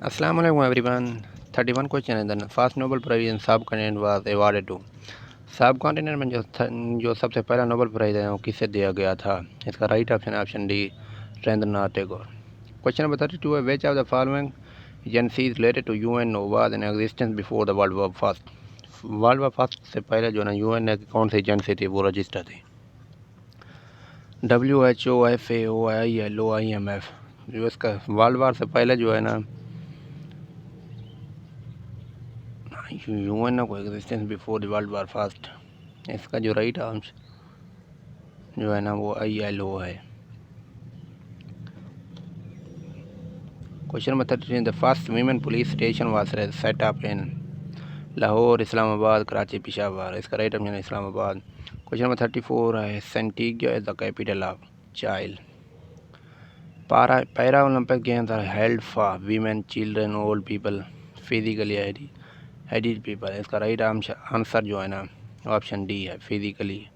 Assalamu alaikum everyone. 31 question and then first Nobel Prize in subcontinent was awarded to. Subcontinent में जो सबसे पहला Nobel prize है वो किसे दिया गया था? इसका right option option D, Rabindranath Tagore. Question number 32 है, which of the following agencies related to UN was in existence before the world war first? World war first से पहले जो है ना यूएन की कौन सी एजेंसी थी वो रजिस्टर थी? WHO, FAO, ILO, IMF। जो इसका वर्ल्ड वॉर से पहले जो है ना यूएन को existence before the world war first, इसका जो राइट आंसर जो है ना वो ILO है। Question number 33, the first women police station was set up in Lahore, Islamabad, Karachi, Peshawar. इसका राइट ऑप्शन है इस्लामाबाद। क्वेश्चन नंबर 34 है, Santiago is the capital of Chile. Para Olympic games are held for women, children, old people, physically हैंडिड people. इसका right answer जो है ना option D है, physically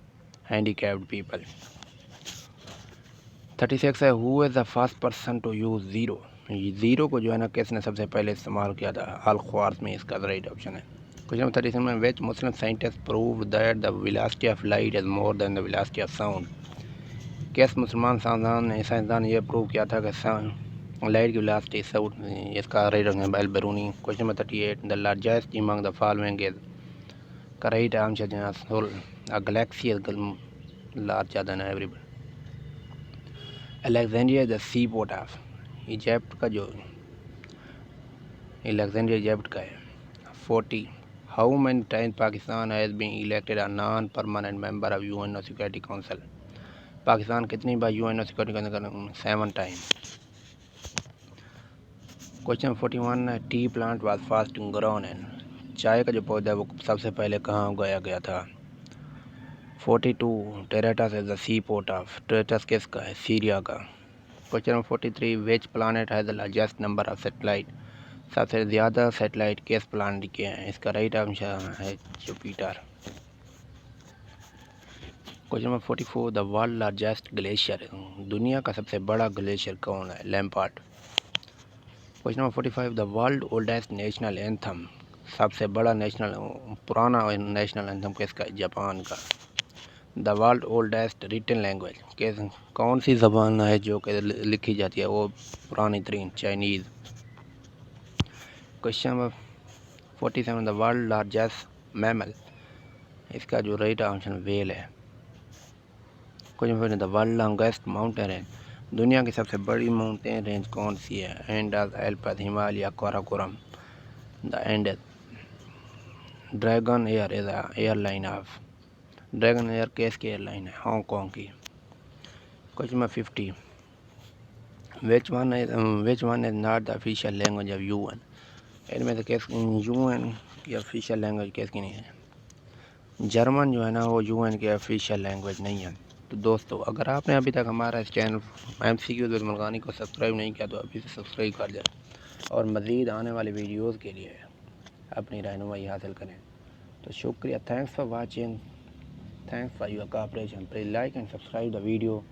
handicapped people. 36 है, who is the first person to use zero. Zero को जो है ना किसने सबसे पहले इस्तेमाल किया था? Al Khwarizmi. इसका राइट ऑप्शन है। क्वेश्चन नंबर 37 में, which Muslim scientist proved that the velocity of light is more than the velocity of sound? किस मुसलमान साइंसदान ने यह प्रूव किया था कि लाइट की वेलोसिटी साउंड? इसका राइट ऑप्शन है बैल। Question number 38, the largest among the following is. का right answer a galaxy is larger than everybody. Alexandria the sea port of Egypt का जो अलेक्जेंड्रिया इजिप्ट का है। 40, how many times Pakistan has been elected a non permanent member of UN security council? Pakistan कितनी बार UN security council? 7 time. Question 41 है, tea plant was first grown in. चाय का जो पौधा है वो सबसे पहले कहाँ उगाया गया था? 42, Tartus is the sea port of. Tartus किसका है? सीरिया का। Question number 43, which planet has the largest number of satellite? सबसे ज़्यादा सैटेलाइट किस प्लानट के हैं? इसका राइट आंसर है Jupiter. Question number 44, the world largest glacier. दुनिया का सबसे बड़ा ग्लेशियर कौन है? Lambert. Question number 45, the world oldest national anthem. सबसे बड़ा पुराना नेशनल एंथम किसका है? जापान का। The world oldest written language. कौन सी ज़बान है जो कि लिखी जाती है? वो पुरानी तरीन Chinese. Question number 47, the world largest mammal. इसका जो राइट आंसर वेल है। Question number, the world longest mountain range. दुनिया की सबसे बड़ी माउंटेन रेंज कौन सी है? Indus, Alps, Himalaya, Karakoram. The Indus. Dragon air is airline of. Dragon air किसकी एयरलाइन है? हांगकॉन्ग की। Question number 50, which one is not the official language of UN? इनमें से किस यूएन की ऑफिशियल लैंग्वेज किसकी नहीं है? जर्मन जो है ना वो यूएन की ऑफिशियल लैंग्वेज नहीं है। तो दोस्तों, अगर आपने अभी तक हमारा इस चैनल MCQs विद मलगानी को सब्सक्राइब नहीं किया तो अभी से सब्सक्राइब कर जाए और मज़ीद आने वाली वीडियोज़ के लिए अपनी रहनुमाई हासिल करें। तो शुक्रिया, thanks for watching, thanks for your cooperation. Please like and subscribe the video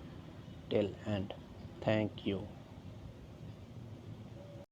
till and. Thank you.